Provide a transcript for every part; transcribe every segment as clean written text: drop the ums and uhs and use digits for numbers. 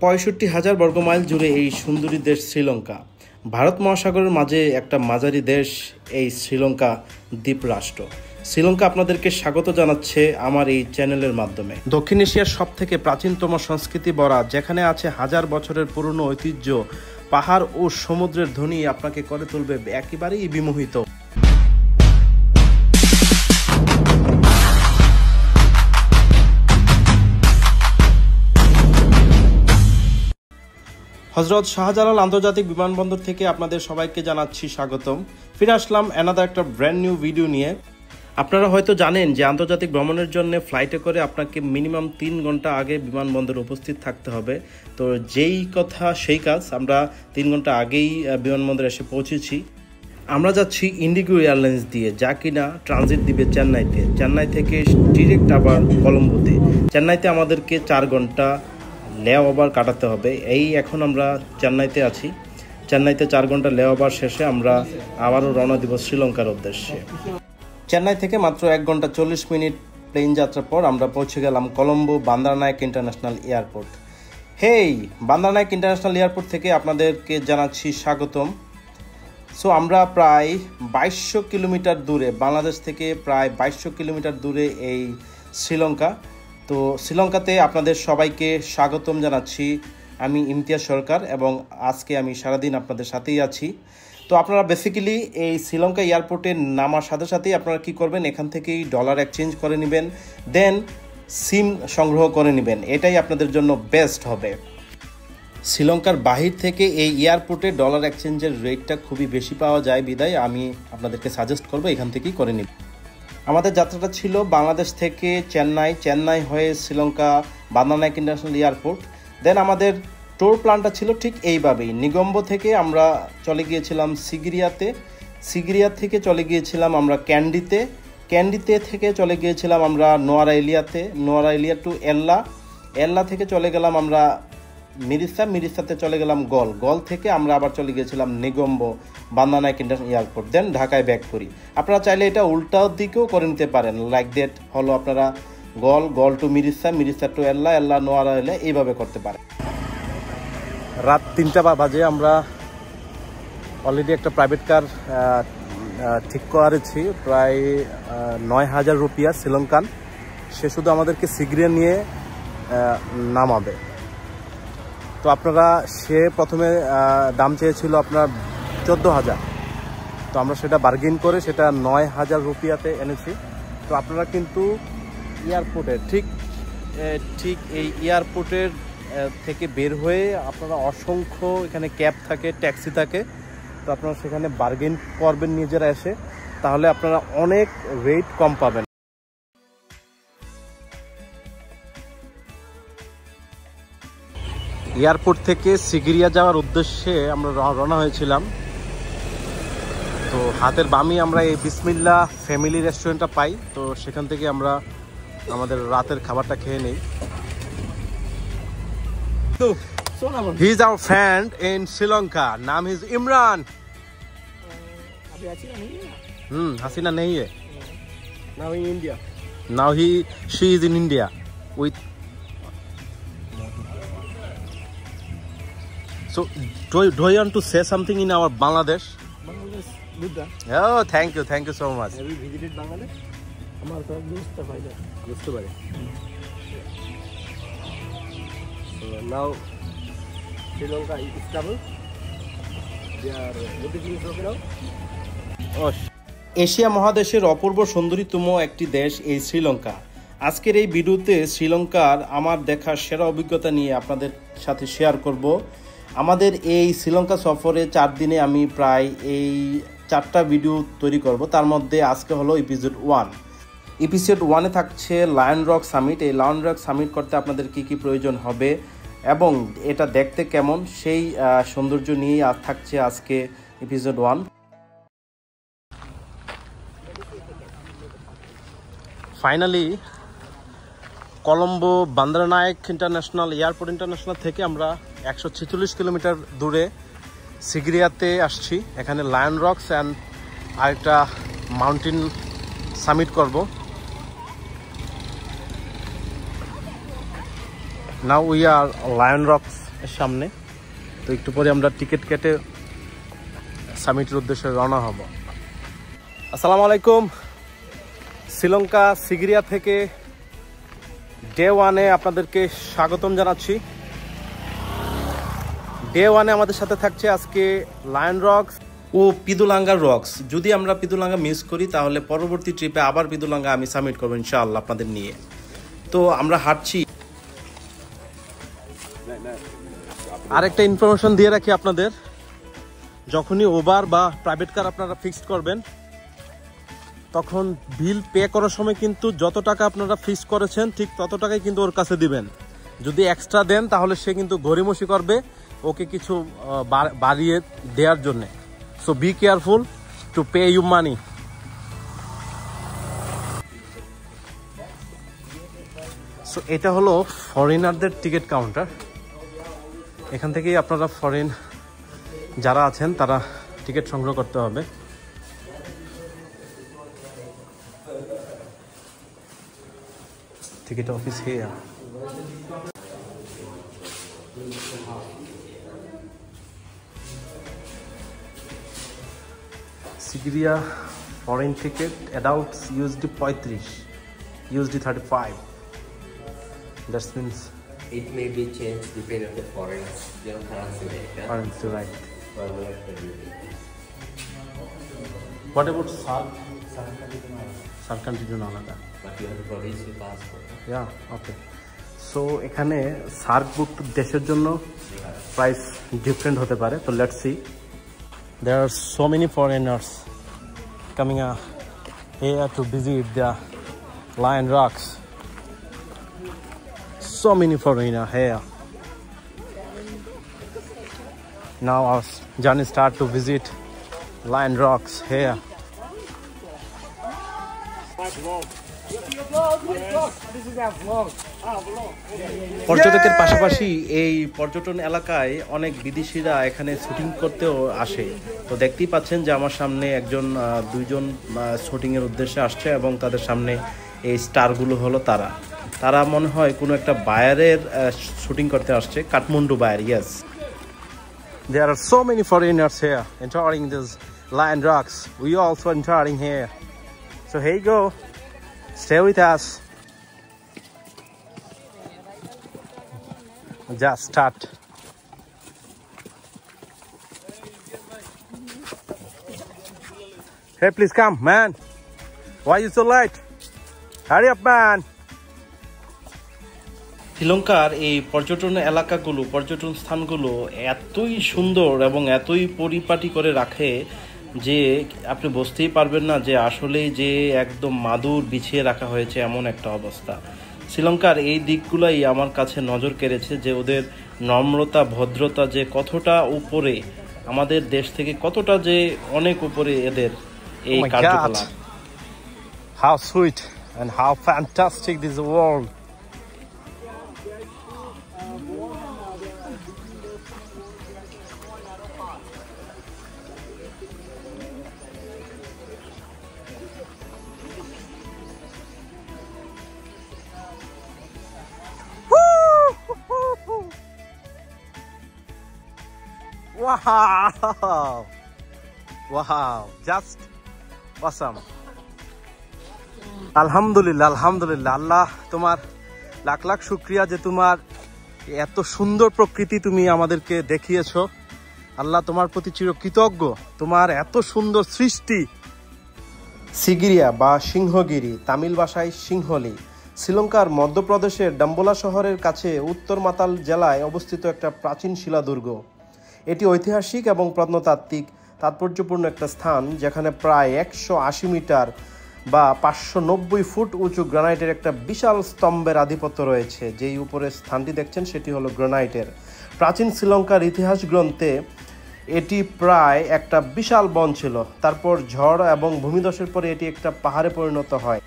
৬৫,০০০ বর্গমাইল জুড়ে এই সুন্দরী দেশ শ্রীলঙ্কা। ভারত মহাসাগরের মাঝে একটা মাঝারি দেশ এই শ্রীলঙ্কা দ্বীপরাষ্ট্র। শ্রীলঙ্কা আপনাদেরকে স্বাগত জানাচ্ছে আমার এই চ্যানেলের মাধ্যমে। দক্ষিণ এশিয়ার সবথেকে প্রাচীনতম সংস্কৃতি ভরা, যেখানে আছে হাজার বছরের পুরনো ঐতিহ্য, পাহাড় ও সমুদ্রের ধ্বনি আপনাকে করে তুলবে একেবারেই বিমোহিত। হজরত শাহজালাল আন্তর্জাতিক বিমানবন্দর থেকে আপনাদের সবাইকে জানাচ্ছি স্বাগতম। ফিরে আসলাম অ্যানাদার একটা ব্র্যান্ড নিউ ভিডিও নিয়ে। আপনারা হয়তো জানেন যে আন্তর্জাতিক ভ্রমণের জন্য ফ্লাইটে করে আপনাকে মিনিমাম 3 ঘন্টা আগে বিমানবন্দরে উপস্থিত থাকতে হবে। তো যেই কথা সেই কাজ, আমরা 3 ঘন্টা আগেই বিমানবন্দরে এসে পৌঁছেছি। আমরা যাচ্ছি ইন্ডিগো এয়ারলাইন্স দিয়ে, যা কিনা ট্রানজিট দিবে চেন্নাইতে। চেন্নাই থেকে ডিরেক্ট আবার কলম্বোতে। চেন্নাইতে আমাদেরকে 4 ঘন্টা লে-ওভার কাটাতে হবে। এখন আমরা চেন্নাইতে আছি। চেন্নাইতে 4 ঘন্টা লে-ওভার শেষে আমরা আবারও রওনা দিব শ্রীলঙ্কার উদ্দেশ্যে। চেন্নাই থেকে মাত্র 1 ঘন্টা 40 মিনিট প্লেন যাত্রার পর আমরা পৌঁছে গেলাম Colombo Bandaranaike international airport. Bandaranaike international airport থেকে আপনাদেরকে জানাচ্ছি স্বাগতম। সো আমরা প্রায় 2200 কিলোমিটার দূরে, বাংলাদেশ থেকে প্রায় 2200 কিলোমিটার দূরে এই শ্রীলঙ্কা। তো শ্রীলঙ্কাতে আপনাদের সবাইকে স্বাগতম জানাচ্ছি। আমি ইমতিয়াজ সরকার এবং আজকে আমি সারাদিন আপনাদের সাথেই আছি। তো আপনারা বেসিক্যালি এই শ্রীলঙ্কা এয়ারপোর্টে নামার সাথে সাথেই আপনারা কি করবেন, এখান থেকেই ডলার এক্সচেঞ্জ করে নেবেন, দেন সিম সংগ্রহ করে নেবেন। এটাই আপনাদের জন্য বেস্ট হবে। শ্রীলঙ্কার বাহির থেকে এই এয়ারপোর্টে ডলার এক্সচেঞ্জের রেটটা খুবই বেশি পাওয়া যায়, বিদায় আমি আপনাদেরকে সাজেস্ট করবো এখান থেকেই করে নেবেন। আমাদের যাত্রাটা ছিল বাংলাদেশ থেকে চেন্নাই হয়ে শ্রীলঙ্কা বান্দারনায়ক ইন্টারন্যাশনাল এয়ারপোর্ট। দেন আমাদের টোর প্ল্যানটা ছিল ঠিক এইভাবেই। নিগম্বো থেকে আমরা চলে গিয়েছিলাম সিগিরিয়া থেকে চলে গিয়েছিলাম আমরা ক্যান্ডিতে থেকে চলে গিয়েছিলাম আমরা নোয়ারা এলিয়া টু এল্লা থেকে চলে গেলাম আমরা মিরিসাতে চলে গেলাম গল থেকে আমরা আবার চলে গিয়েছিলাম নিগম্বো বান্দারনায়ক ইন্টারন্যাশনাল এয়ারপোর্ট, দেন ঢাকায় ব্যাক করি। আপনারা চাইলে এটা উল্টা দিকেও করে নিতে পারেন, লাইক দ্যাট হলো আপনারা গল টু মিরিসা টু এল্লা নোয়ারা এলিয়া এইভাবে করতে পারেন। রাত 3টা বাজে আমরা অলরেডি একটা প্রাইভেট কার ঠিক করেছি, প্রায় 9,000 রুপিয়া শ্রীলঙ্কান। সে শুধু আমাদেরকে সিগিরিয়া নিয়ে নামাবে। তো সে প্রথমে দাম চেয়েছিল আপনার 14,000, তো আমরা সেটা বার্গেন করে সেটা 9,000 রুপিয়াতে এনেছি। তো আপনারা কিন্তু এয়ারপোর্টে ঠিক এই এয়ারপোর্টের থেকে বের হয়ে আপনারা অসংখ্য এখানে ক্যাব থাকে, ট্যাক্সি থাকে, তো আপনারা সেখানে বার্গেন করবেন নিজেরা এসে, তাহলে আপনারা অনেক রেট কম পাবেন। এয়ারপোর্ট থেকে সিগিরিয়া যাওয়ার উদ্দেশ্যে আমরা রওনা হয়েছিলাম। তো হাতের বামই আমরা এই বিসমিল্লাহ ফ্যামিলি রেস্টুরেন্টটা পাই, তো সেখান থেকে আমরা আমাদের রাতের খাবারটা খেয়ে নিই। He is our friend in Sri Lanka. Naam is Imran. Hasina nahi hai. Now in India. Now she is in India with. So do you want to say something in our Bangladesh? Bangladesh, Buddha. Oh, thank you so much. Have you visited Bangladesh? Amar to buste pare. So now Sri Lanka is Istanbul. They are what is this now? Asia মহাদেশের অপূর্ব সুন্দরীতম একটি দেশ এই শ্রীলঙ্কা। আজকের এই ভিডিওতে শ্রীলঙ্কার আমার দেখা সেরা অভিজ্ঞতা নিয়ে আপনাদের সাথে শেয়ার করব। আমাদের এই শ্রীলঙ্কা সফরে 4 দিনে আমি প্রায় এই 4টা ভিডিও তৈরি করব। তার মধ্যে আজকে হলো এপিসোড 1। এপিসোড 1-এ থাকছে লায়ন রক সামিট। এই লায়ন রক সামিট করতে আপনাদের কি প্রয়োজন হবে এবং এটা দেখতে কেমন, সেই সৌন্দর্য নিয়েই থাকছে আজকে episode 1। Finally Colombo Bandaranaike international airport থেকে আমরা 146 কিলোমিটার দূরে সিগিরিয়াতে আসছি। এখানে লায়ন রকস অ্যান্ড আরেকটা মাউন্টেন সামিট করব। Now we are Lion Rocks সামনে। তো একটু পরে আমরা টিকিট কেটে সামিটের উদ্দেশ্যে রওনা হব। আসসালামু আলাইকুম। শ্রীলঙ্কা সিগিরিয়া থেকে ডে 1-এ আপনাদেরকে স্বাগতম জানাচ্ছি। ডে 1-এ আমাদের সাথে থাকছে আজকে লায়ন রক্স ও পিদুলাঙ্গার রক্স। যদি আমরা পিদুলাঙ্গা মিস করি তাহলে পরবর্তী ট্রিপে আবার পিদুলাঙ্গা আমি সাবমিট করবো ইনশাআল্লাহ আপনাদের নিয়ে। তো আমরা হাঁটছি। আরেকটা ইনফরমেশন দিয়ে রাখি আপনাদের, যখনই ওবার বা প্রাইভেট কার আপনারা ফিক্সড করবেন তখন বিল পে করার সময় কিন্তু যত টাকা আপনারা ফিক্সড করেছেন ঠিক তত টাকাই কিন্তু ওর কাছে দিবেন। যদি এক্সট্রা দেন তাহলে সে কিন্তু গড়িমসি করবে ওকে কিছু বাড়িয়ে দেওয়ার জন্যে। So be careful to pay you money. So এটা হলো ফরেনারদের টিকিট কাউন্টার। এখান থেকেই আপনারা ফরেন যারা আছেন তারা টিকিট সংগ্রহ করতে হবে। Ticket office here. Sigiriya foreign ticket adults USD 35, USD 35. That means it may be changed depending on the foreign currency rate. currency, right? Well, What about SAARC? SAARC country জন্য আলাদা। but you have to produce your passport. Yeah, okay. So এখানে SAARC booked দেশের জন্য price different হতে পারে। তো let's see. There are so many foreigners coming here to visit the Lion Rocks. So many foreigners here. Now our journey start to visit Lion Rocks here. পর্যটকের পাশাপাশি এই পর্যটন এলাকায় অনেক বিদেশিরা এখানে শুটিং করতেও আসে। তো দেখতেই পাচ্ছেন যে আমার সামনে দুইজন শুটিং এর উদ্দেশ্যে আসছে এবং তাদের সামনে এই স্টারগুলো হলো তারা মনে হয় কোনো একটা বায়ারের শুটিং করতে আসছে, Kathmandu buyer. Yes, there are so many foreigners here entering this Lion Rocks. We also entering here. So here you go. Stay with us. Just start. Hey, please come, man. Why are you so late? Hurry up, man. শ্রীলঙ্কার এই পর্যটন এলাকাগুলো, পর্যটন স্থানগুলো এতই সুন্দর এবং এতই পরিপাটি করে রাখে যে আপনি বুঝতেই পারবেন না যে আসলেই যে একদম মাদুর বিছিয়ে রাখা হয়েছে এমন একটা অবস্থা। শ্রীলঙ্কার এই দিকগুলাই আমার কাছে নজর কেড়েছে যে ওদের নম্রতা, ভদ্রতা যে কতটা উপরে, আমাদের দেশ থেকে কতটা যে অনেক উপরে এদের এই কার্যকলাপ। How sweet and how fantastic this world. Wow! Wow! Just awesome. আলহামদুলিল্লাহ, আলহামদুলিল্লাহ। আল্লাহ তোমার লাখ লাখ শুকরিয়া যে তোমার এত সুন্দর প্রকৃতি তুমি আমাদেরকে দেখিয়েছো। আল্লাহ তোমার প্রতি চিরকৃতজ্ঞ, তোমার এত সুন্দর সৃষ্টি। সিগিরিয়া বা সিংহগিরি, তামিল ভাষায় সিংহলি, শ্রীলঙ্কার মধ্যপ্রদেশের ডাম্বোলা শহরের কাছে উত্তর মাতাল জেলায় অবস্থিত একটা প্রাচীন শিলাদুর্গ। এটি ঐতিহাসিক এবং প্রত্নতাত্ত্বিক তাৎপর্যপূর্ণ একটা স্থান, যেখানে প্রায় 180 মিটার বা 590 ফুট উঁচু গ্রানাইটের একটা বিশাল স্তম্ভের আধিপত্য রয়েছে। যেই উপরের স্থানটি দেখছেন সেটি হলো গ্রানাইটের। প্রাচীন শ্রীলঙ্কার ইতিহাস গ্রন্থে এটি প্রায় একটা বিশাল বন ছিল। তারপর ঝড় এবং ভূমিধসের পরে এটি একটা পাহাড়ে পরিণত হয়।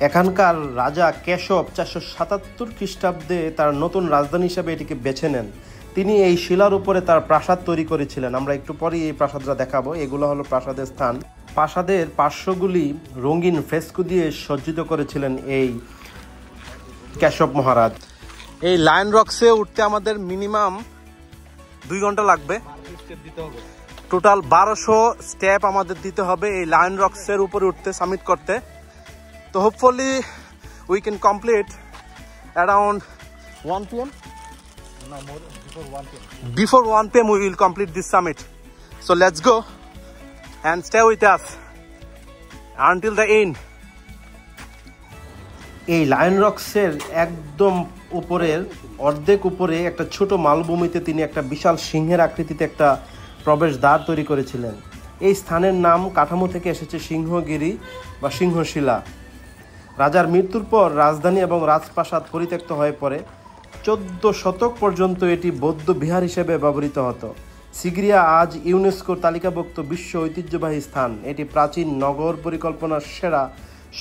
এখানকার রাজা কেশব 477 খ্রিস্টাব্দে তার নতুন রাজধানী হিসেবে এটিকে বেছে নেন। তিনি এই শিলার উপরে তার প্রাসাদ তৈরি করেছিলেন। আমরা একটু পরেই এই প্রাসাদটা দেখাবো। এগুলো হলো প্রাসাদের স্থান। প্রাসাদের পার্শ্বগুলি রঙিন ফ্রেস্কো দিয়ে সজ্জিত করেছিলেন এই কেশব মহারাজ। এই লায়ন রক্সে উঠতে আমাদের মিনিমাম 2 ঘন্টা লাগবে। স্টেপ দিতে হবে। টোটাল 1200 স্টেপ আমাদের দিতে হবে এই লায়ন রক্সের উপরে উঠতে, সামিট করতে। তো hopefully we can complete around 1 PM. No, more before 1 PM. Before 1 PM we will complete this summit. So let's go and stay with us until the end. এই lion রক্সের একদম উপরের অর্ধেক উপরে একটা ছোট মালভূমিতে তিনি একটা বিশাল সিংহের আকৃতিতে একটা প্রবেশদ্বার তৈরি করেছিলেন। এই স্থানের নাম কাঠামো থেকে এসেছে সিংহগিরি বা সিংহশিলা। রাজার মৃত্যুর পর রাজধানী এবং রাজপ্রাসাদ পরিত্যক্ত হয়ে পড়ে। 14 শতক পর্যন্ত এটি বৌদ্ধ বিহার হিসেবে ব্যবহৃত হতো। সিগিরিয়া আজ ইউনেস্কোর তালিকাভুক্ত বিশ্ব ঐতিহ্যবাহী স্থান। এটি প্রাচীন নগর পরিকল্পনার সেরা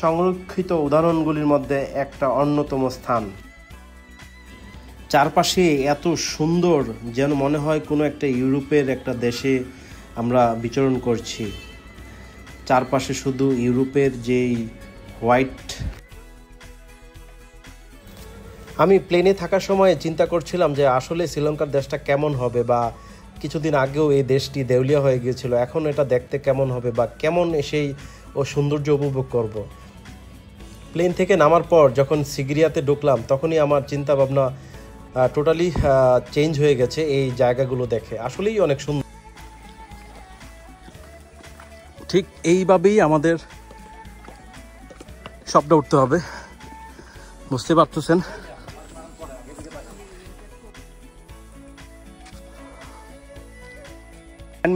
সংরক্ষিত উদাহরণগুলির মধ্যে একটা অন্যতম স্থান। চারপাশে এত সুন্দর যেন মনে হয় কোনো একটা ইউরোপের একটা দেশে আমরা বিচরণ করছি। চারপাশে শুধু ইউরোপের যেই হোয়াইট। আমি প্লেনে থাকার সময় চিন্তা করছিলাম যে আসলে শ্রীলঙ্কার দেশটা কেমন হবে, বা কিছুদিন আগেও এই দেশটি দেউলিয়া হয়ে গিয়েছিল, এখন এটা দেখতে কেমন হবে বা কেমন সেই ও সৌন্দর্য উপভোগ করব। প্লেন থেকে নামার পর যখন সিগিরিয়াতে ঢুকলাম তখনই আমার চিন্তা ভাবনা টোটালি চেঞ্জ হয়ে গেছে এই জায়গাগুলো দেখে। আসলেই অনেক সুন্দর। ঠিক এইভাবেই আমাদের সবটা উঠতে হবে, বুঝতে পারতেছেন।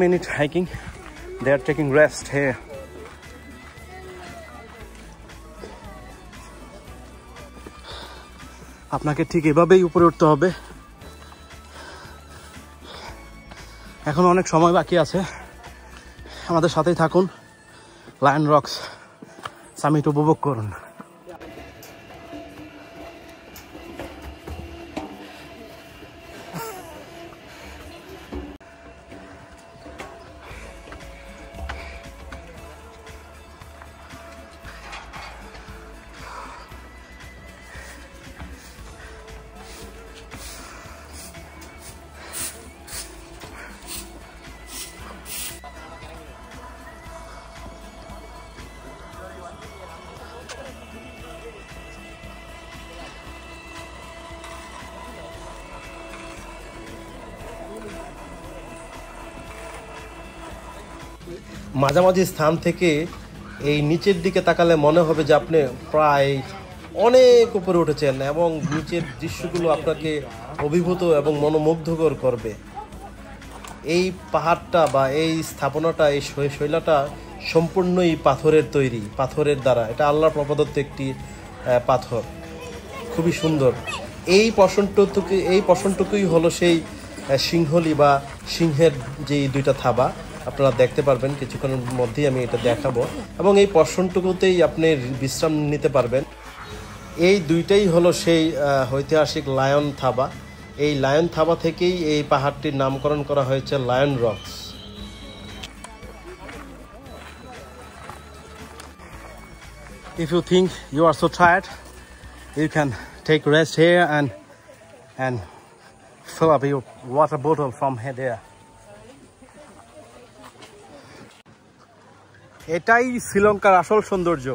minute hiking, they are taking rest here. আপনাকে ঠিক এভাবেই উপরে উঠতে হবে। এখন অনেক সময় বাকি আছে, আমাদের সাথেই থাকুন, লায়ন রক্স সামিট উপভোগ করুন। মাঝামাঝি স্থান থেকে এই নিচের দিকে তাকালে মনে হবে যে আপনি প্রায় অনেক উপরে উঠেছেন এবং নিচের দৃশ্যগুলো আপনাকে অভিভূত এবং মনোমুগ্ধকর করবে। এই পাহাড়টা বা এই স্থাপনাটা, এই শৈলাটা সম্পূর্ণই পাথরের তৈরি, পাথরের দ্বারা। এটা আল্লাহর প্রদত্ত একটি পাথর, খুবই সুন্দর। এই পশনটুকুই হলো সেই সিংহলি বা সিংহের যেই 2টা থাবা। আপনারা দেখতে পারবেন কিছুক্ষণের মধ্যেই আমি এটা দেখাবো, এবং এই পশনটুকুতেই আপনি বিশ্রাম নিতে পারবেন। এই 2টাই হলো সেই ঐতিহাসিক লায়ন থাবা। এই লায়ন থাবা থেকেই এই পাহাড়টির নামকরণ করা হয়েছে lion rocks. If you think you are so tired, you can take rest here and fill up your water bottle from here there. এটাই শ্রীলঙ্কার আসল সৌন্দর্য।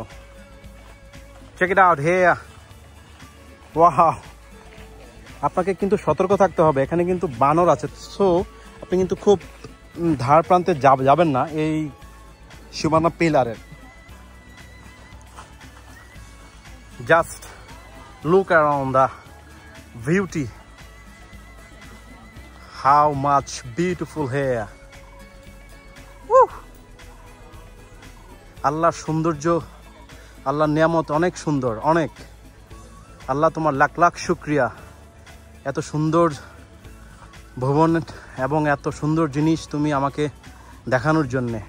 Check it out here. Wow! আপনাকে কিন্তু সতর্ক থাকতে হবে, এখানে কিন্তু বানর আছে। সো আপনি কিন্তু খুব ধার প্রান্তে যাবেন না এই সীমানা পিলারের। Just look around the beauty, how much beautiful here. আল্লাহর সৌন্দর্য, আল্লাহর নিয়ামত অনেক সুন্দর, অনেক। আল্লাহ তোমার লাখ লাখ শুকরিয়া, এত সুন্দর ভবন এবং এত সুন্দর জিনিস তুমি আমাকে দেখানোর জন্যে।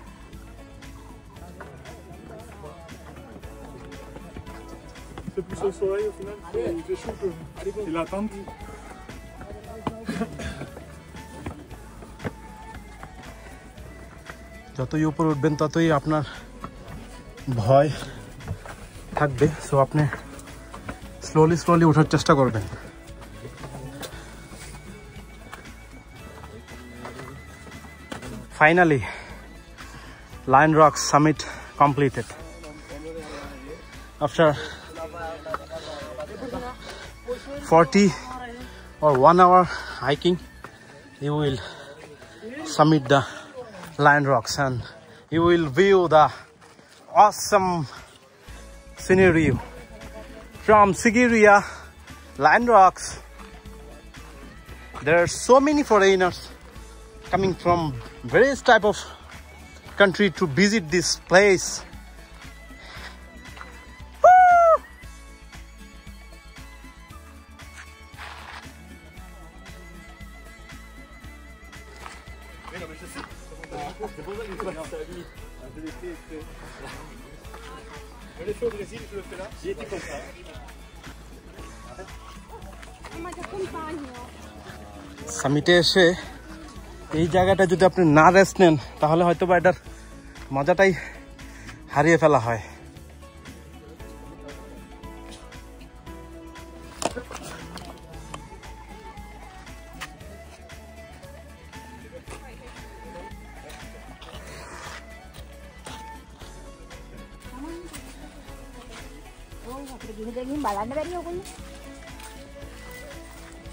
যতই উপরে উঠবেন ততই আপনার ভয় থাকবে। সো আপনি স্লোলি ওঠার চেষ্টা করবেন। Finally, Lion Rock summit completed. After 40 or 1 hour hiking, you will summit the Lion Rocks and you will view the awesome scenery from Sigiriya, Lion Rocks. There are so many foreigners coming from various type of country to visit this place. সামিটে এসে এই জায়গাটা যদি আপনি না rest নেন তাহলে হয়তো বা এটার মজাটাই হারিয়ে ফেলা হয়।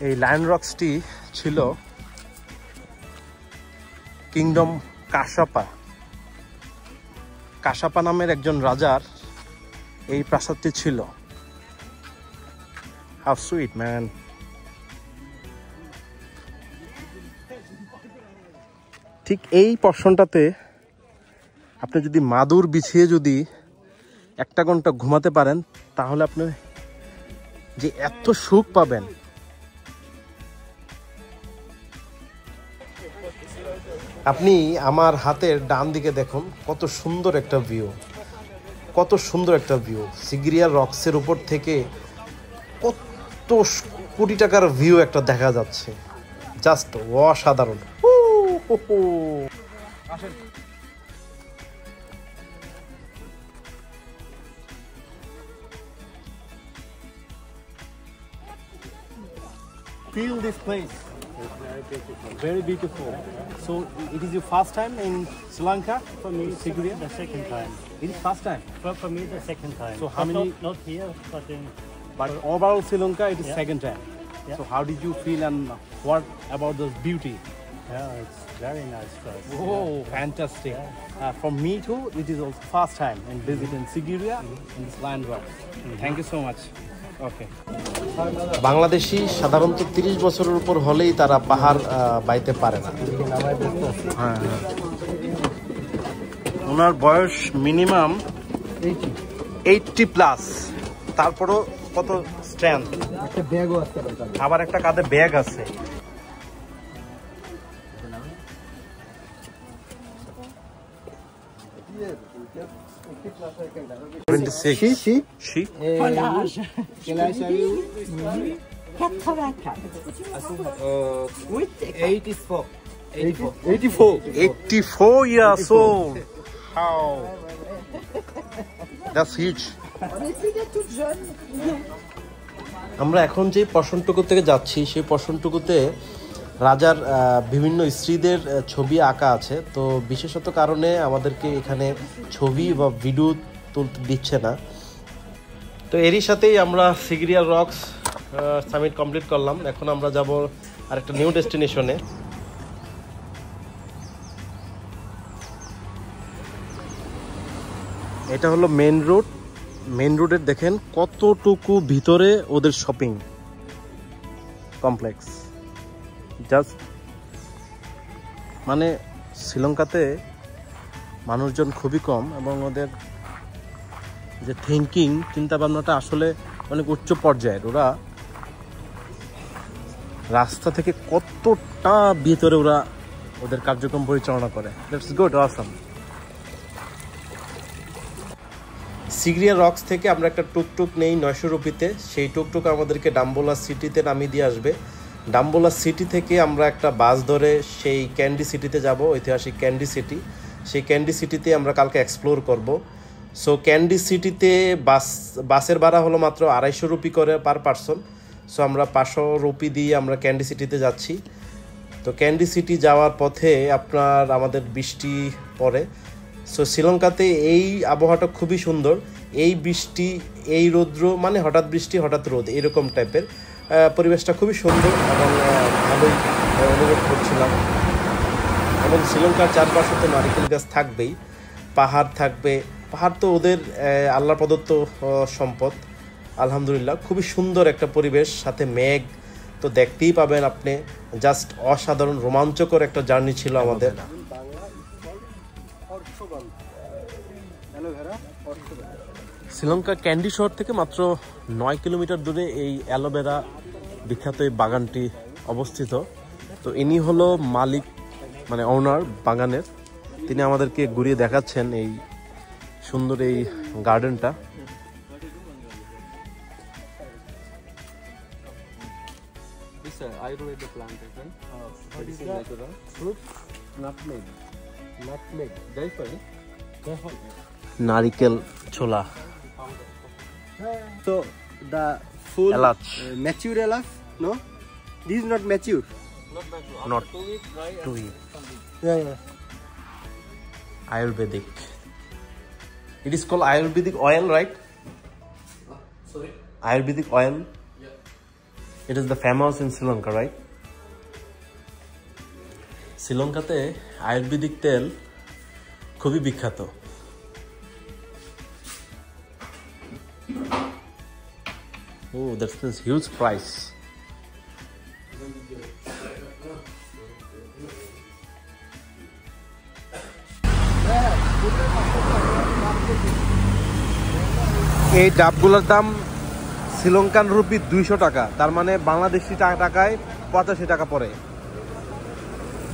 এই লায়ন রক্সটি ছিল কিংডম কাশাপা। কাশাপা নামের একজন রাজার এই প্রাসাদটি ছিল। How sweet man. ঠিক এই পর্শনটাতে আপনি যদি মাদুর বিছিয়ে যদি 1 ঘন্টা ঘুমাতে পারেন তাহলে আপনি যে এত সুখ পাবেন। আপনি আমার হাতের ডান দিকে দেখুন কত সুন্দর একটা ভিউ, কত সুন্দর একটা ভিউ। সিগিরিয়া রক্সের উপর থেকে কত কোটি টাকার ভিউ একটা দেখা যাচ্ছে, জাস্ট অসাধারণ। Feel this place. Very beautiful. So it is your first time in Sri Lanka? For me, Sigiriya? the second time. It is first time. For me, the second time. So how But many- Not here, but in. But overall Sri Lanka, it is Yeah. second time. Yeah. So how did you feel and what about the beauty? Yeah, it's very nice place. Oh, fantastic. For me too, it is also first time in visiting Sigiriya in this Lion Rock. Thank you so much. Okay. Bangladeshi সাধারণত 30 বছরের উপর হলেই তারা পাহাড় বাইতে পারে না। হ্যাঁ, ওনার বয়স মিনিমাম 80 প্লাস, তারপরও কত স্ট্রেংথ। একটা ব্যাগও আছে, আবার একটা কাঁধে ব্যাগ আছে। She? Quel âge avez-vous? 84. 84. 84 years old. How? That's huge. On est plus de toutes jeunes. আমরা এখন যে পর্শনটুকু থেকে যাচ্ছি সেই পর্শনটুকুতে রাজার বিভিন্ন স্ত্রীদের ছবি আঁকা আছে। তো বিশেষত কারণে আমাদেরকে এখানে ছবি বা ভিডিও তুলতে দিচ্ছে না। তো এরই সাথেই আমরা সিগিরিয়া রক্স সামিট কমপ্লিট করলাম। এখন আমরা যাব আরেকটা নিউ ডেস্টিনেশনে। এটা হলো মেন রোড। মেন রোডের দেখেন কতটুকু ভিতরে ওদের শপিং কমপ্লেক্স। জাস্ট মানে শ্রীলঙ্কাতে মানুষজন খুবই কম এবং ওদের যে থিঙ্কিং চিন্তা ভাবনাটা আসলে অনেক উচ্চ পর্যায়ের। ওরা রাস্তা থেকে কতটা ভিতরে ওরা ওদের কার্যক্রম পরিচালনা করে। That's good, awesome. Sigiriya rocks থেকে আমরা একটা টুকটুক নেই 900 রুপিতে। সেই টুকটুক আমাদেরকে ডাম্বোলা সিটিতে নামিয়ে দিয়ে আসবে। ডাম্বোলা সিটি থেকে আমরা একটা বাস ধরে সেই ক্যান্ডি সিটিতে যাব, ঐতিহাসিক ক্যান্ডি সিটি। সেই ক্যান্ডি সিটিতে আমরা কালকে এক্সপ্লোর করব। সো ক্যান্ডি সিটিতে বাসের ভাড়া হলো মাত্র 250 রুপি করে পার পারসন। সো আমরা 500 রুপি দিয়ে আমরা ক্যান্ডি সিটিতে যাচ্ছি। তো ক্যান্ডি সিটি যাওয়ার পথে আমাদের বৃষ্টি পড়ে। সো শ্রীলঙ্কাতে এই আবহাওয়াটা খুবই সুন্দর, এই বৃষ্টি এই রৌদ্র, মানে হঠাৎ বৃষ্টি হঠাৎ রোদ এরকম টাইপের পরিবেশটা খুবই সুন্দর এবং ভালোই অনুভব করছিলাম। এবং শ্রীলঙ্কার চারপাশে তো নারিকেল গাছ থাকবেই, পাহাড় থাকবে, পাহাড় তো ওদের আল্লাহ প্রদত্ত সম্পদ। আলহামদুলিল্লাহ খুবই সুন্দর একটা পরিবেশ, সাথে মেঘ তো দেখতেই পাবেন আপনি। জাস্ট অসাধারণ রোমাঞ্চকর একটা জার্নি ছিল আমাদের। শ্রীলঙ্কা ক্যান্ডি শহর থেকে মাত্র 9 কিলোমিটার দূরে এই অ্যালোভেরা বিখ্যাত এই বাগানটি অবস্থিত। তো ইনি হলো মালিক, মানে ওনার বাগানের। তিনি আমাদেরকে ঘুরিয়ে দেখাচ্ছেন এই সুন্দর এই গার্ডেনটা। This Ayurveda plantation. What is that? Fruit? Nutmeg. Nutmeg. Jaifal. নারিকেল ছোলা, So the full Elach. mature elach? No, this is not mature. not to eat. Yeah. Ayurvedic. It is called Ayurvedic oil, right? Sorry? Ayurvedic oil. It is the famous in Sri Lanka, right? শ্রীলঙ্কাতে Ayurvedic তেল খুবই বিখ্যাত। Oh, that's this huge price. এই ডাবগুলোর দাম Sri Lankan rupee 200 টাকা, তার মানে বাংলাদেশি টাকায় 85 টাকা পড়ে।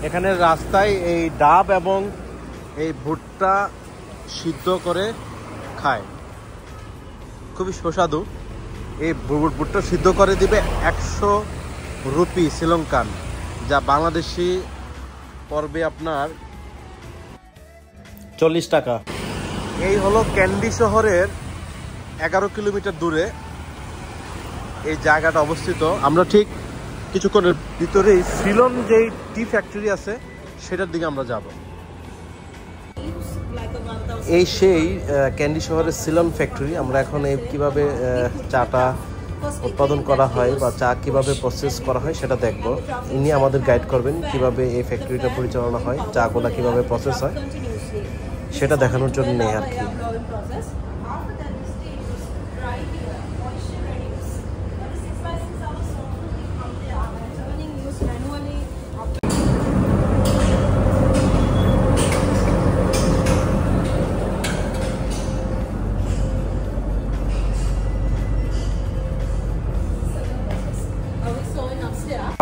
এখানে রাস্তায় এই ডাব এবং এই ভুট্টা সিদ্ধ করে খায়, খুবই সুস্বাদু। এই ভুট্টা সিদ্ধ করে দিবে 100 রুপি শ্রীলঙ্কান, যা বাংলাদেশি পড়বে আপনার 40 টাকা। এই হলো ক্যান্ডি শহরের 11 কিলোমিটার দূরে এই জায়গাটা অবস্থিত। আমরা ঠিক কিছুক্ষণের ভিতরেই সিলন যেই টি ফ্যাক্টরি আছে সেটার দিকে আমরা যাব। এই সেই ক্যান্ডি শহরের সিলন ফ্যাক্টরি। আমরা এখন এই কীভাবে চাটা উৎপাদন করা হয় বা চা কিভাবে প্রসেস করা হয় সেটা দেখব। ইনি আমাদের গাইড করবেন কিভাবে এই ফ্যাক্টরিটা পরিচালনা হয়, চাগুলা কিভাবে প্রসেস হয় সেটা দেখানোর জন্য আর কি।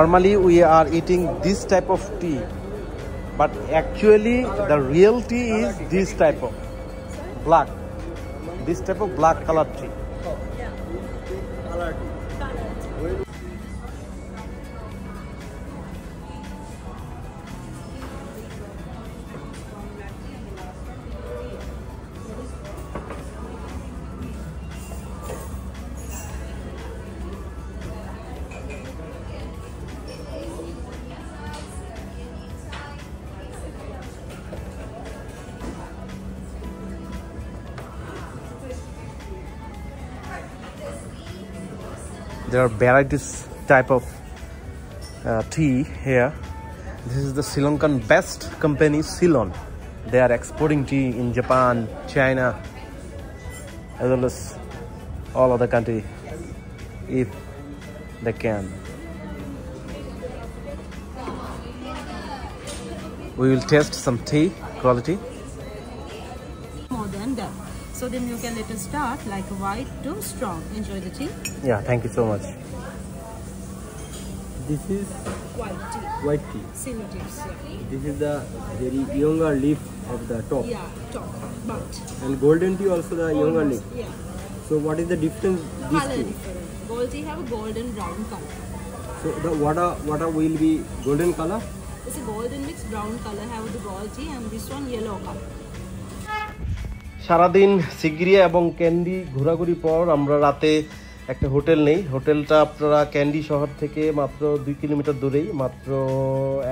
Normally we are eating this type of tea, but actually the real tea is this type of black, this type of black color tea. There are varieties type of tea here. This is the Sri Lankan best company, Ceylon. They are exporting tea in Japan, China, as well as all other countries if they can. We will test some tea quality. More than that. So then you can let it start like white to strong. Enjoy the tea. Yeah, thank you so much. This is White tea. white tea. Silutius, yeah. This is the very younger leaf of the top. Yeah, top, but And golden tea also the younger leaf. almost, yeah. So what is the difference these Color two? different. Gold tea have a golden brown color. So the what will be golden color? It's a golden mixed brown color have the gold tea and this one yellow color. সারাদিন সিগিরিয়া এবং candy ঘোরাঘুরি পর আমরা রাতে একটা hotel নেই। হোটেলটা আপনারা ক্যান্ডি শহর থেকে মাত্র 2 কিলোমিটার দূরেই, মাত্র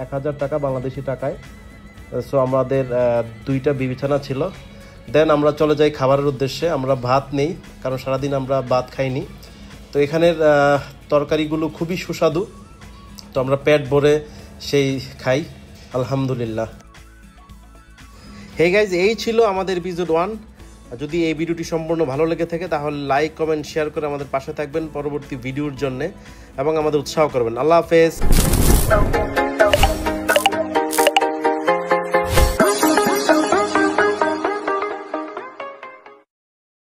1000 টাকা বাংলাদেশি টাকায়। সো আমাদের 2টা বিছানা ছিল। দেন আমরা চলে যাই খাবারের উদ্দেশ্যে। আমরা ভাত নেই, কারণ সারাদিন আমরা ভাত খাইনি। তো এখানের তরকারিগুলো খুবই সুস্বাদু, তো আমরা পেট ভরে সেই খাই, আলহামদুলিল্লাহ। হে গাইজ, এই ছিল আমাদের এপিসোড 1। যদি এই ভিডিওটি সম্পূর্ণ ভালো লেগে থাকে তাহলে লাইক, কমেন্ট, শেয়ার করে আমাদের পাশে থাকবেন পরবর্তী ভিডিওর জন্য এবং আমাদের উৎসাহ করবেন। আল্লাহ হাফেজ।